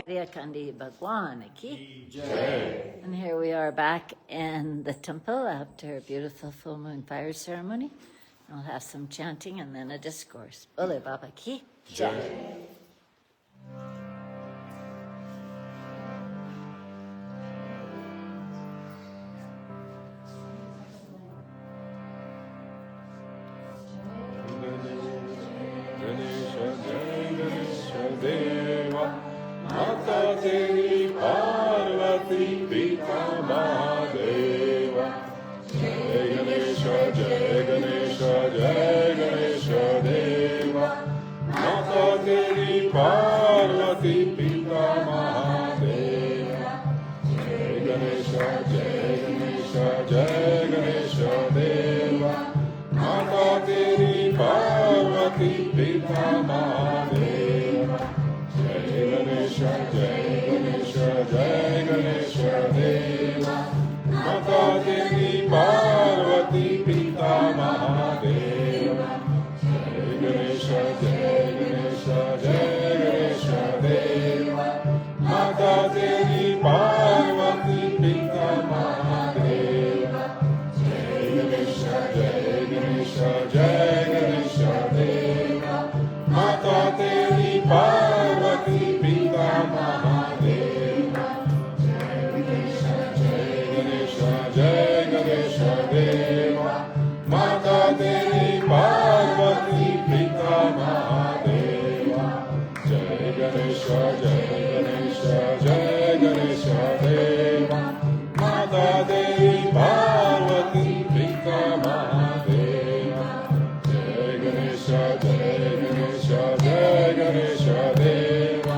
Haidakhandi Bhagwan ki Jai. And here we are back in the temple after a beautiful full moon fire ceremony. We'll have some chanting and then a discourse. Bole Baba ki Jai. Mata Teri Parvati Pita Mahadeva. Jai Ganesha, Jai Ganesha, Jai Ganesha Deva. Mata Teri Parvati Pita Mahadeva. Jai Ganesha, Jai Ganesha, Jai Ganesha Deva. Mata Teri Parvati Pita Mahadeva. Jai Ganesha, Jai Ganesha, Jai Ganesha Deva. Mata Devi Parvati Pita Mahadeva. Jai Ganesha, Jai Ganesha, Jai Ganesha Deva. Mata Devi Parvati Pita Mahadeva. Jai Ganesha, Jai Ganesha, Jai Ganesha Deva. Mata Devi Parvati Pita Mahadeva. Jai Ganesha, Jai Ganesha, Jai Ganesha Deva. Mata Devi Parvati Pita Mahadeva. Jai Ganesha, Jai Ganesha, Jai Ganesha Deva. Mata Devi Parvati Pita Mahadeva. Jai Ganesha, Jai Ganesha, Jai Ganesha Deva.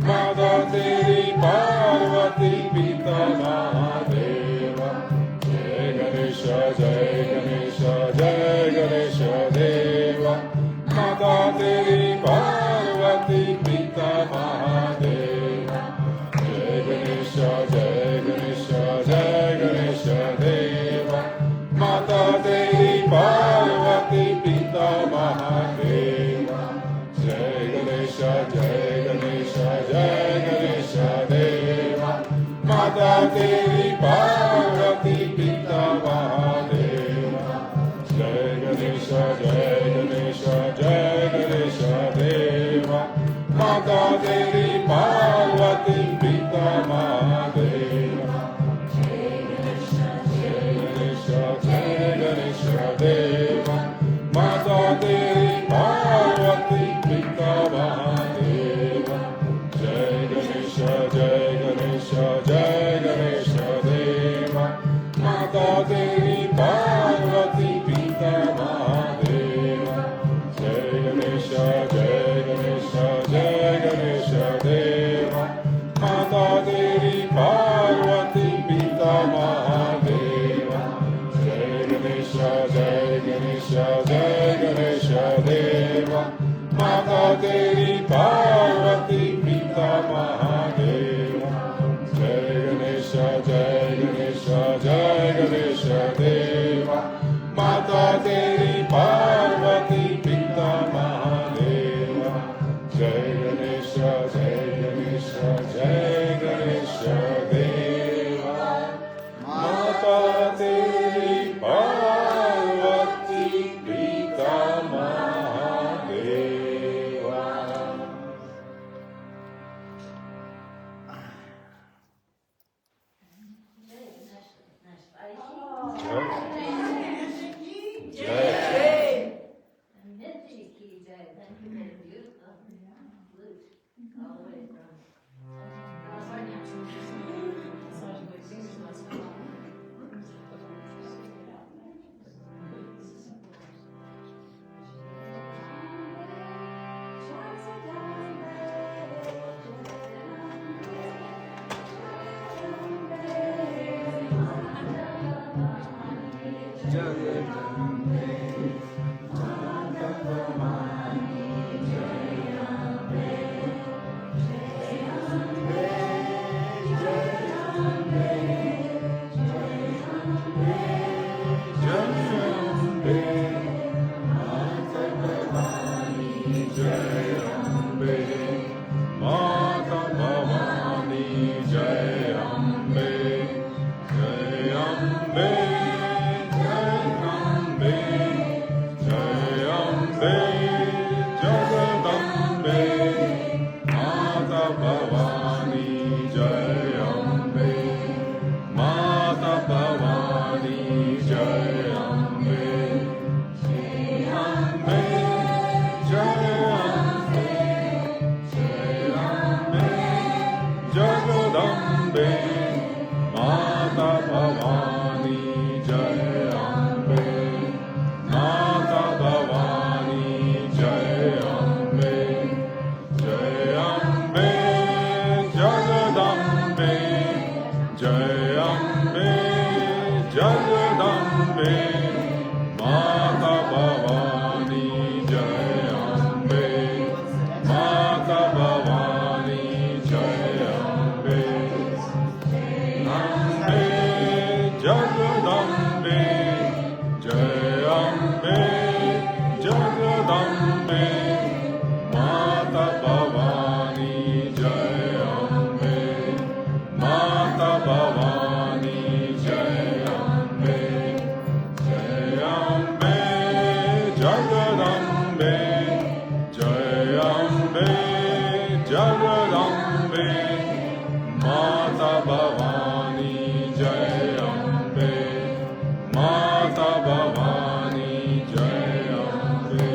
Mata Devi Parvati Pita Mahadeva. Jai Ganesha, Jai Ganesha, Jai Ganesha Deva. Mata Devi Parvati Pita Mahadeva. Jai Ganesha, Jai Ganesha, Jai Ganesha Deva. Mata Devi Parvati Pita Mahadeva. Jai Ganesha, Jai Ganesha, Jai Ganesha Deva. Mata Devi Parvati Pita Mahadeva. Jai Ganesha, Jai Ganesha, Jai Ganesha Deva. Mata Devi Parvati Pita Mahadeva. Jai Ganesha, Jai Ganesha Deva. Mata Devi Parvati Pita Mahadeva. Jai Ganesha, Jai Ganesha, Jai Ganesha Deva. Mata Devi Parvati Pita Mahadeva. Jai Ganesha, Jai Ganesha, Jai Ganesha Deva. Mata Devi Parvati Pita Mahadeva. Jai Ganesha, Jai Ganesha, Jai Ganesha Deva. Mata Devi Parvati Pita Mahadeva. Jai Ganesha, Jai Ganesha, Jai Ganesha Deva. Mata Devi Parvati Pita Mahadeva. Jai Ganesha, Jai Ganesha, Jai Ganesha Deva. Mata Devi Parvati Pita Mahadeva. Bhavani Jai Ambe, Mata Bhavani Jai Ambe, Ambe, Jai Ambe, Jai Ambe, Jagadambe, Mata Bhavani Jai Ambe, Mata Bhavani Jai Ambe, Jai Ambe, Jagadambe, Jai Ambe, Jagadambe, Mata Bhavani Jai Ambe, Mata Bhavani Jai Ambe, Ambe, Jagadambe, Jai Ambe, Jagadambe, Mata Bhavani Jai Ambe, Mata Bhavani Jai Ambe, Jai Ambe, Jagadambe, Jai Ambe, Jagadambe, Mata Bhavani Jai Ambe, Mata Bhavani Jai Ambe,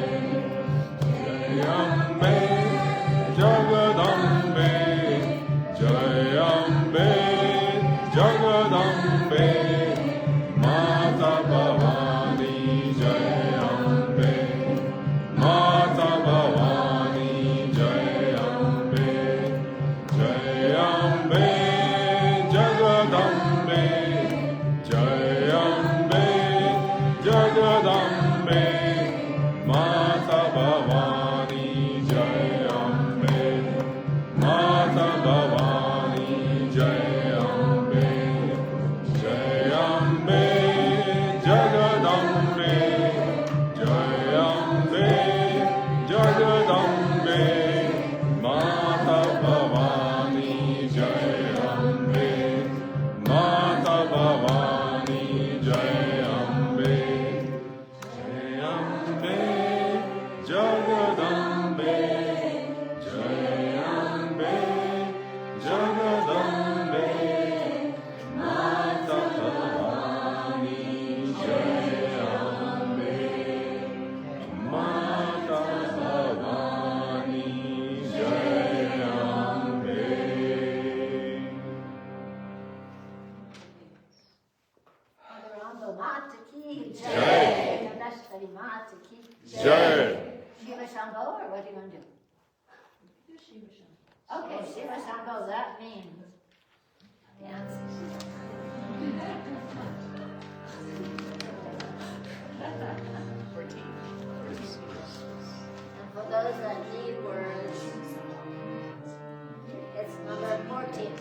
Jai Ambe, Jagadambe, Jai Ambe, Jagadambe, Mata Bhavani Jai Ambe, Mata Bhavani Jai Ambe, Jai Ambe, Jagadambe, Jai Ambe, Jagadambe, Mata Bhavani Jai Ambe, Mata Bhavani Jai Ambe, Jai Ambe, Jagadambe, Jai Ambe, Jagadambe, Mata Bhavani Jai Ambe, Mata Bhavani Jai Ambe, Jai Ambe, Jagadambe, Jai Ambe, Jagadambe, Mata Bhavani Jai Ambe, Mata Bhavani Jai Ambe. Adorando Mata ki Jai. Navratri Mata ki Jai. Shiva Shambho, or what are you going to do? Okay, Shiva Shambho, that means dance. And for those that need words, it's number 14.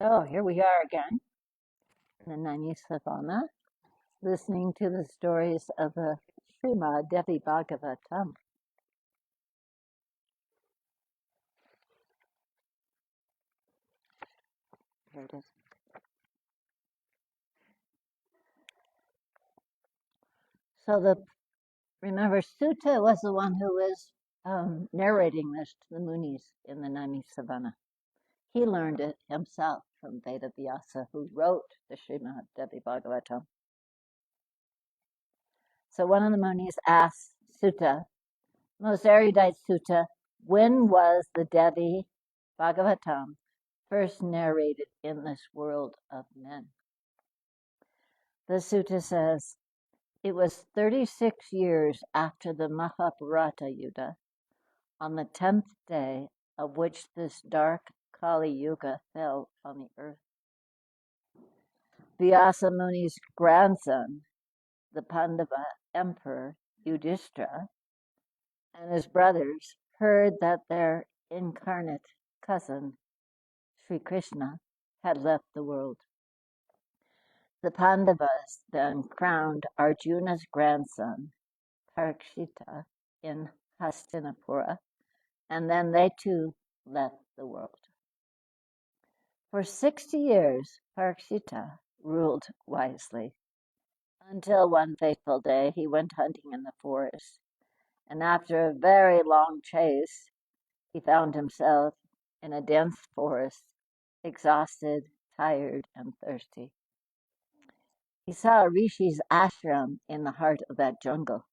So here we are again in the Nani Savannah, listening to the stories of the Srimad Devi Bhagavatam. Here it is. So remember, Sutta was the one who was narrating this to the Munis in the Nani Savannah. He learned it himself from Veda Vyasa, who wrote the Srimad Devi Bhagavatam. So one of the Munis asked Sutta, most erudite Sutta, when was the Devi Bhagavatam first narrated in this world of men? The Sutta says, it was 36 years after the Mahabharata Yuddha, on the 10th day of which this dark Kali Yuga fell on the earth. Vyasa Muni's grandson, the Pandava emperor Yudhishthira, and his brothers heard that their incarnate cousin, Sri Krishna, had left the world. The Pandavas then crowned Arjuna's grandson, Parikshita, in Hastinapura, and then they too left the world. For 60 years, Parikshita ruled wisely, until one fateful day he went hunting in the forest, and after a very long chase, he found himself in a dense forest, exhausted, tired, and thirsty. He saw a rishi's ashram in the heart of that jungle.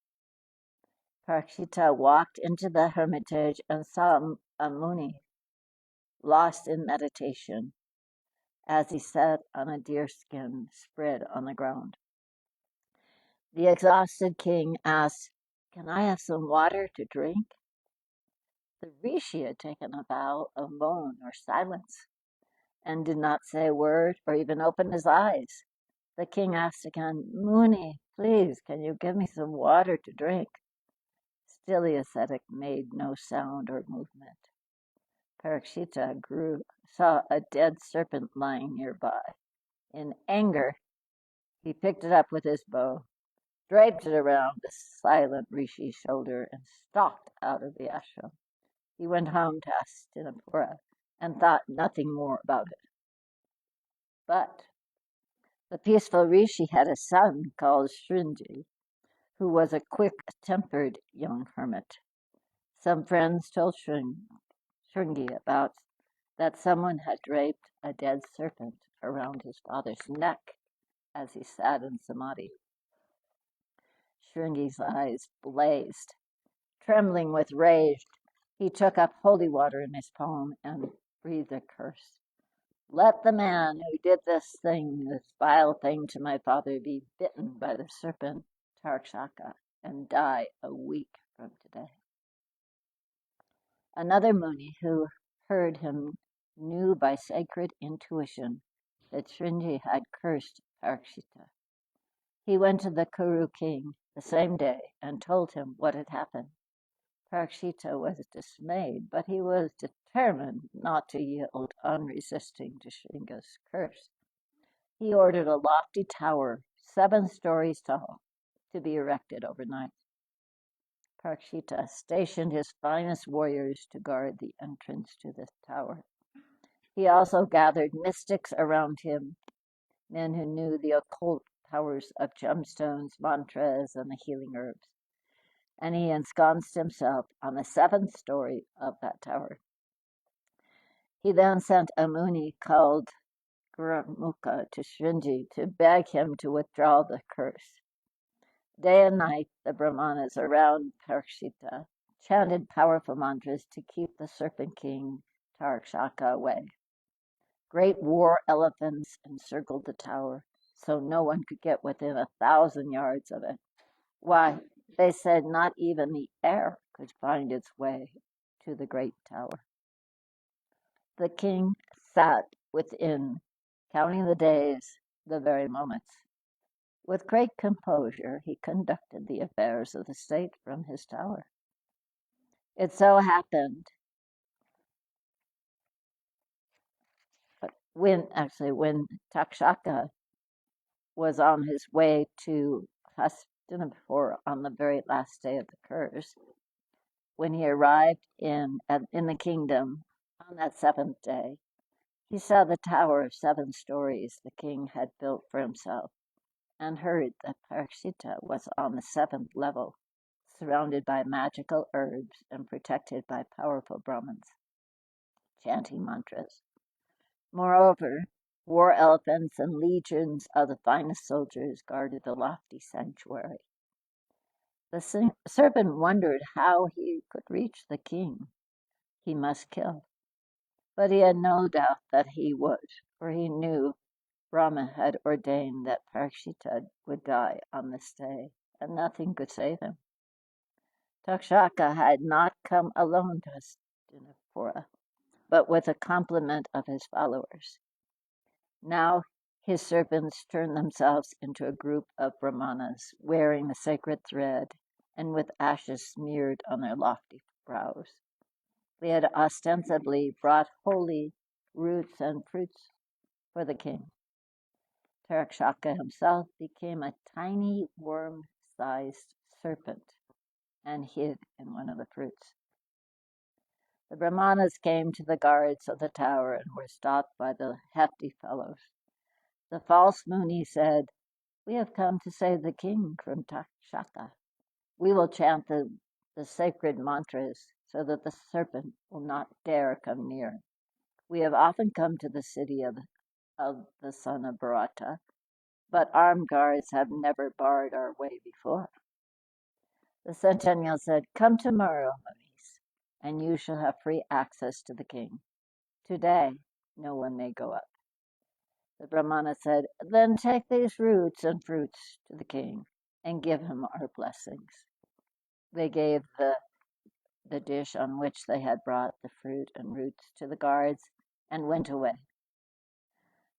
Parikshita walked into the hermitage and saw a muni lost in meditation as he sat on a deerskin spread on the ground. The exhausted king asked, "Can I have some water to drink?" The rishi had taken a vow of moan or silence and did not say a word or even open his eyes. The king asked again, "Muni, please, can you give me some water to drink?" Still the ascetic made no sound or movement. Parikshita saw a dead serpent lying nearby. In anger, he picked it up with his bow, draped it around the silent rishi's shoulder, and stalked out of the ashram. He went home to Hastinapura and thought nothing more about it. But the peaceful rishi had a son called Shringi, who was a quick-tempered young hermit. Some friends told Shringi about that someone had draped a dead serpent around his father's neck as he sat in samadhi. Shringi's eyes blazed. Trembling with rage, he took up holy water in his palm and breathed a curse. "Let the man who did this vile thing to my father, be bitten by the serpent Tarakshaka and die a week from today." Another Muni who heard him knew by sacred intuition that Shringi had cursed Parikshita. He went to the Kuru king the same day and told him what had happened. Parikshita was dismayed, but he was determined not to yield unresisting to Shringa's curse. He ordered a lofty tower, 7 stories tall, to be erected overnight. Parikshita stationed his finest warriors to guard the entrance to this tower. He also gathered mystics around him, men who knew the occult powers of gemstones, mantras, and the healing herbs, and he ensconced himself on the 7th story of that tower. He then sent a Muni called Gurmukha to Shringi to beg him to withdraw the curse. Day and night, the Brahmanas around Parikshita chanted powerful mantras to keep the serpent king Tarakshaka away. Great war elephants encircled the tower, so no one could get within 1,000 yards of it. Why, they said not even the air could find its way to the great tower. The king sat within, counting the days, the very moments. With great composure, he conducted the affairs of the state from his tower. It so happened, when Takshaka was on his way to Hastinapur on the very last day of the curse, when he arrived in the kingdom on that seventh day, he saw the tower of 7 stories the king had built for himself, and heard that Parikshita was on the 7th level, surrounded by magical herbs and protected by powerful Brahmins, chanting mantras. Moreover, war elephants and legions of the finest soldiers guarded the lofty sanctuary. The serpent wondered how he could reach the king. He must kill. But he had no doubt that he would, for he knew Brahma had ordained that Parikshita would die on this day, and nothing could save him. Takshaka had not come alone to Hastinapura, but with a complement of his followers. Now his serpents turned themselves into a group of Brahmanas, wearing the sacred thread and with ashes smeared on their lofty brows. They had ostensibly brought holy roots and fruits for the king. Takshaka himself became a tiny worm-sized serpent and hid in one of the fruits. The Brahmanas came to the guards of the tower and were stopped by the hefty fellows. The false Muni said, "We have come to save the king from Takshaka. We will chant the sacred mantras so that the serpent will not dare come near. We have often come to the city of the son of Bharata, but armed guards have never barred our way before." The centennial said, "Come tomorrow, Munis, and you shall have free access to the king. Today, no one may go up." The Brahmana said, "Then take these roots and fruits to the king and give him our blessings." They gave the dish on which they had brought the fruit and roots to the guards and went away.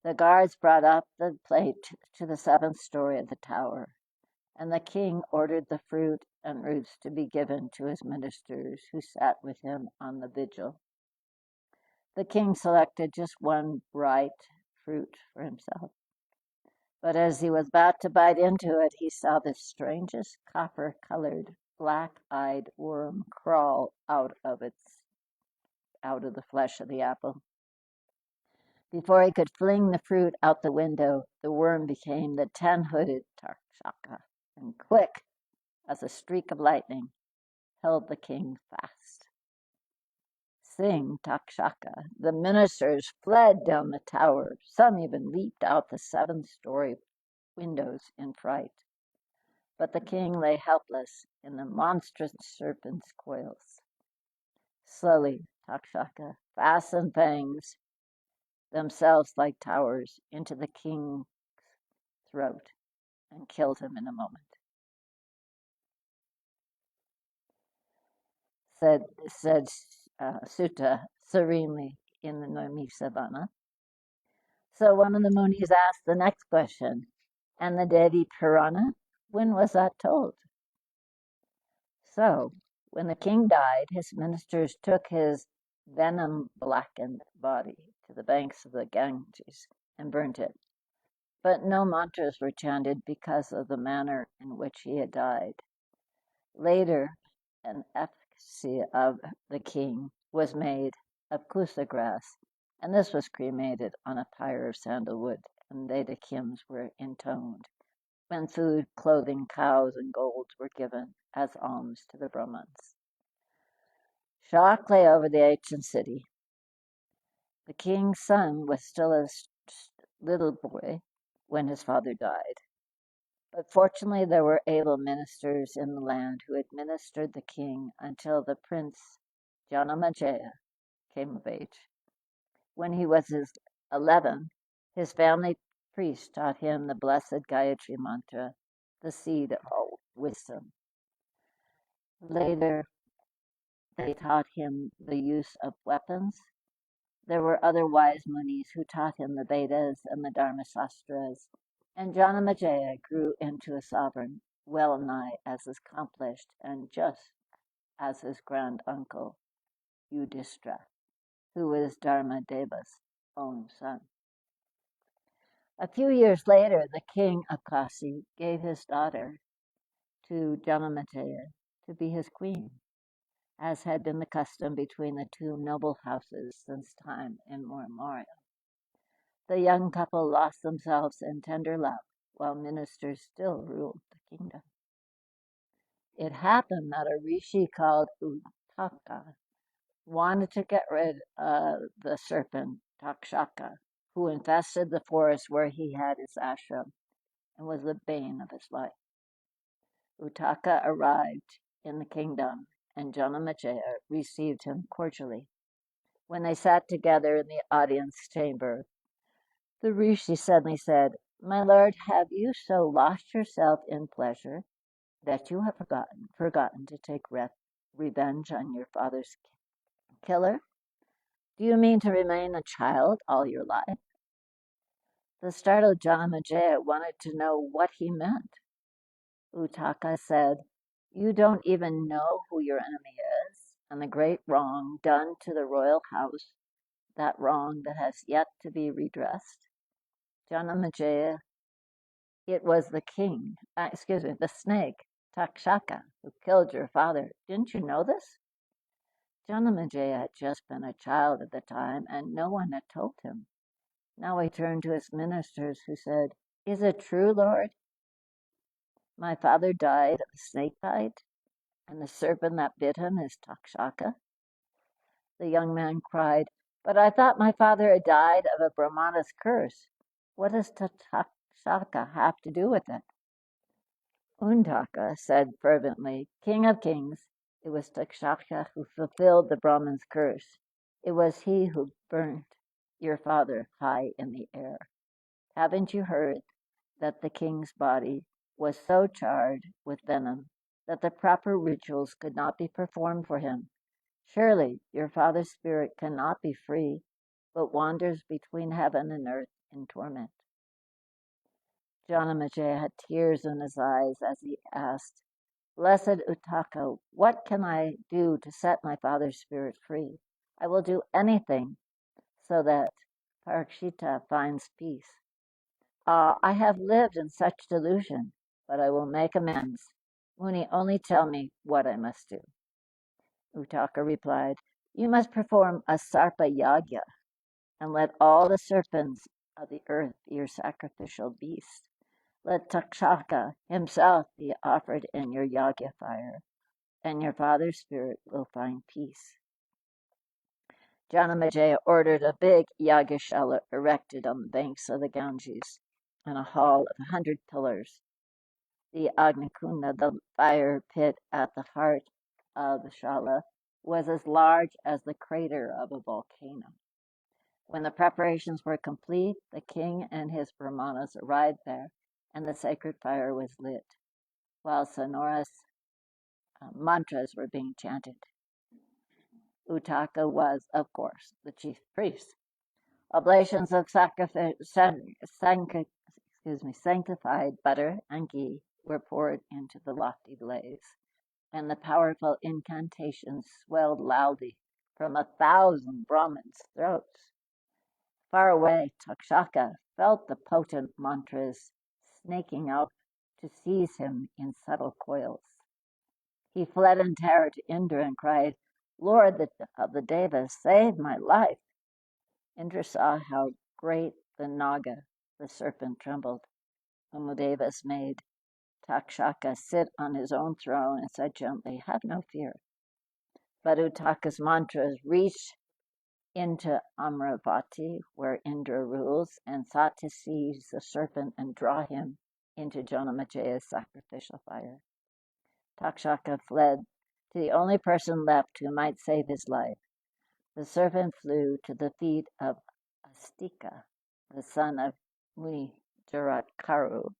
The guards brought up the plate to the 7th story of the tower, and the king ordered the fruit and roots to be given to his ministers who sat with him on the vigil. The king selected just one bright fruit for himself. But as he was about to bite into it, he saw the strangest copper-colored, black-eyed worm crawl out of the flesh of the apple. Before he could fling the fruit out the window, the worm became the 10-hooded Takshaka, and quick as a streak of lightning, held the king fast. Seeing Takshaka, the ministers fled down the tower. Some even leaped out the 7th-story windows in fright. But the king lay helpless in the monstrous serpent's coils. Slowly, Takshaka fastened fangs, themselves like towers, into the king's throat and killed him in a moment. Said Sutta serenely in the Naimisavana. So one of the Munis asked the next question, "And the Devi Purana, when was that told?" So, when the king died, his ministers took his venom-blackened body to the banks of the Ganges and burnt it. But no mantras were chanted because of the manner in which he had died. Later, an effigy of the king was made of kusa grass, and this was cremated on a pyre of sandalwood, and Vedic hymns were intoned when food, clothing, cows, and gold were given as alms to the Brahmins. Shock lay over the ancient city. The king's son was still a little boy when his father died. But fortunately, there were able ministers in the land who administered the king until the prince Janamajaya came of age. When he was 11, his family priest taught him the blessed Gayatri mantra, the seed of all wisdom. Later, they taught him the use of weapons. There were other wise munis who taught him the Vedas and the Dharmasastras, and Janamajaya grew into a sovereign well nigh as accomplished and just as his grand uncle Yudhishthira, who was Dharmadeva's own son. A few years later, the king of Kasi gave his daughter to Janamejaya to be his queen, as had been the custom between the two noble houses since time immemorial. The young couple lost themselves in tender love, while ministers still ruled the kingdom. It happened that a rishi called Uttaka wanted to get rid of the serpent Takshaka, who infested the forest where he had his ashram and was the bane of his life. Uttaka arrived in the kingdom, and Janamejaya received him cordially. When they sat together in the audience chamber, the rishi suddenly said, "My lord, have you so lost yourself in pleasure that you have forgotten to take revenge on your father's killer? Do you mean to remain a child all your life?" The startled Janamejaya wanted to know what he meant. Uttaka said, "You don't even know who your enemy is, and the great wrong done to the royal house, that wrong that has yet to be redressed. Janamejaya, it was the the snake, Takshaka, who killed your father. Didn't you know this?" Janamejaya had just been a child at the time, and no one had told him. Now he turned to his ministers, who said, "Is it true, Lord? My father died of a snake bite, and the serpent that bit him is Takshaka?" The young man cried, "But I thought my father had died of a Brahmana's curse. What does Takshaka have to do with it?" Undaka said fervently, "King of kings, it was Takshaka who fulfilled the Brahman's curse. It was he who burnt your father high in the air. Haven't you heard that the king's body was so charred with venom that the proper rituals could not be performed for him? Surely your father's spirit cannot be free, but wanders between heaven and earth in torment." Janamejaya had tears in his eyes as he asked, "Blessed Uttaka, what can I do to set my father's spirit free? I will do anything so that Parikshita finds peace. I have lived in such delusion, but I will make amends. Muni, only tell me what I must do." Uttaka replied, "You must perform a sarpa yagya and let all the serpents of the earth be your sacrificial beasts. Let Takshaka himself be offered in your yagya fire, and your father's spirit will find peace." Janamejaya ordered a big yagashala erected on the banks of the Ganges in a hall of 100 pillars. The Agnikunda, the fire pit at the heart of the shala, was as large as the crater of a volcano. When the preparations were complete, the king and his brahmanas arrived there, and the sacred fire was lit, while sonorous mantras were being chanted. Uttaka was, of course, the chief priest. Oblations of sanctified butter and ghee were poured into the lofty blaze, and the powerful incantations swelled loudly from 1,000 Brahmins' throats. Far away, Takshaka felt the potent mantras snaking out to seize him in subtle coils. He fled in terror to Indra and cried, "Lord of the Devas, save my life." Indra saw how great the Naga, the serpent, trembled. Umudevas made Takshaka sit on his own throne and said gently, "Have no fear." But Uttaka's mantras reached into Amravati, where Indra rules, and sought to seize the serpent and draw him into Janamajaya's sacrificial fire. Takshaka fled to the only person left who might save his life. The serpent flew to the feet of Astika, the son of Muni Jaratkaru,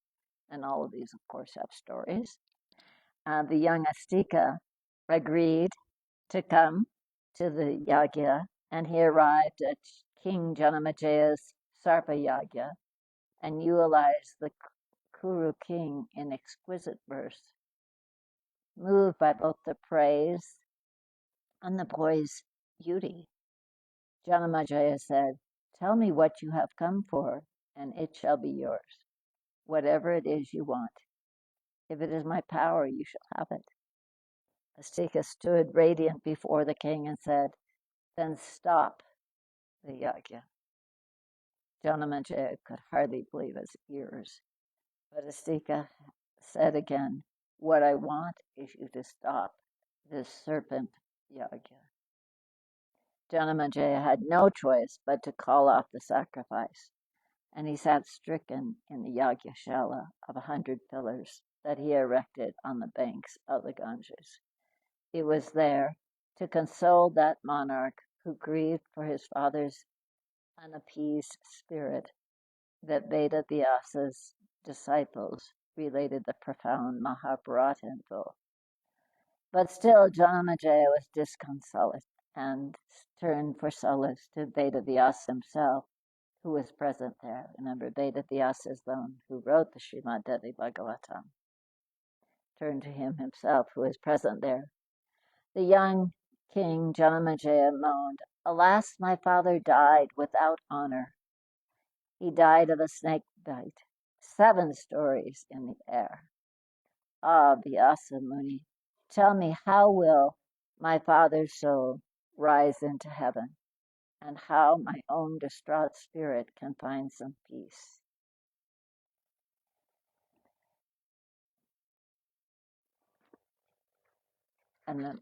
and all of these, of course, have stories. The young Astika agreed to come to the yagya, and he arrived at King Janamajaya's Sarpa Yagya and utilized the Kuru king in exquisite verse. Moved by both the praise and the boy's beauty, Janamejaya said, "Tell me what you have come for. and it shall be yours, whatever it is you want. If it is my power, you shall have it. Astika stood radiant before the king and said, then stop the yajna. Janamejaya could hardly believe his ears, but Astika said again, what I want is you to stop this serpent yajna. Janamejaya had no choice but to call off the sacrifice, and he sat stricken in the yagyashala of 100 pillars that he erected on the banks of the Ganges. He was there to console that monarch who grieved for his father's unappeased spirit that Vedavyas's disciples related the profound Mahabharata in full. But still, Janamejaya was disconsolate and turned for solace to Vedavyasa himself, who was present there. Remember, Vedavyasa is the one who wrote the Srimad Devi Bhagavatam. Turned to him himself, who was present there. The young king Janamejaya moaned, alas, my father died without honor. He died of a snake bite, 7 stories in the air. Ah, Vyasa Muni, tell me, how will my father's soul rise into heaven, and how my own distraught spirit can find some peace? And then,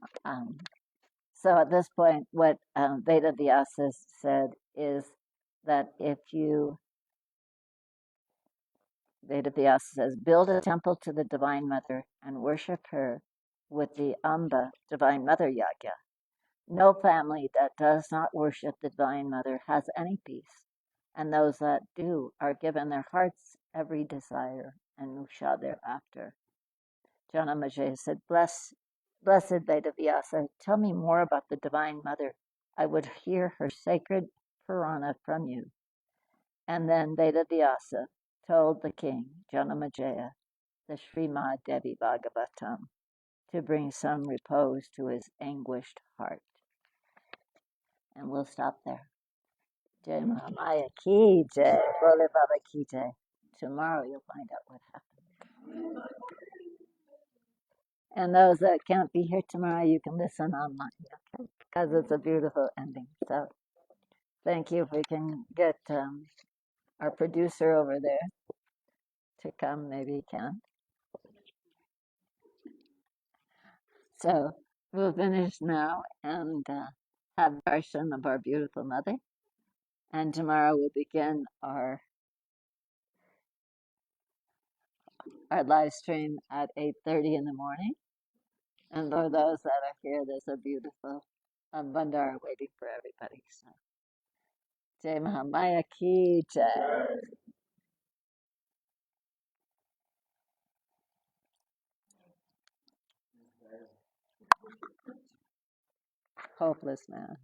so at this point, what Vedavyasa said is that Vedavyasa says, build a temple to the Divine Mother and worship her with the Amba Divine Mother Yagya. No family that does not worship the Divine Mother has any peace, and those that do are given their hearts every desire and moksha thereafter. Janamejaya said, Blessed Vedavyasa, tell me more about the Divine Mother. I would hear her sacred Purana from you. And then Vedavyasa told the king, Janamejaya, the Srimad Devi Bhagavatam, to bring some repose to his anguished heart. And we'll stop there. Jai Mahamaya Ki Jai, Bole Baba Ki Jai. Tomorrow you'll find out what happened. And those that can't be here tomorrow, you can listen online, okay? Because it's a beautiful ending. So thank you. If we can get our producer over there to come, maybe he can. So we'll finish now and have darshan of our beautiful mother. And tomorrow we'll begin our live stream at 8:30 in the morning. And for those that are here, there's a beautiful bandara waiting for everybody. So, Jai Mahamaya Ki Jai. Hopeless man.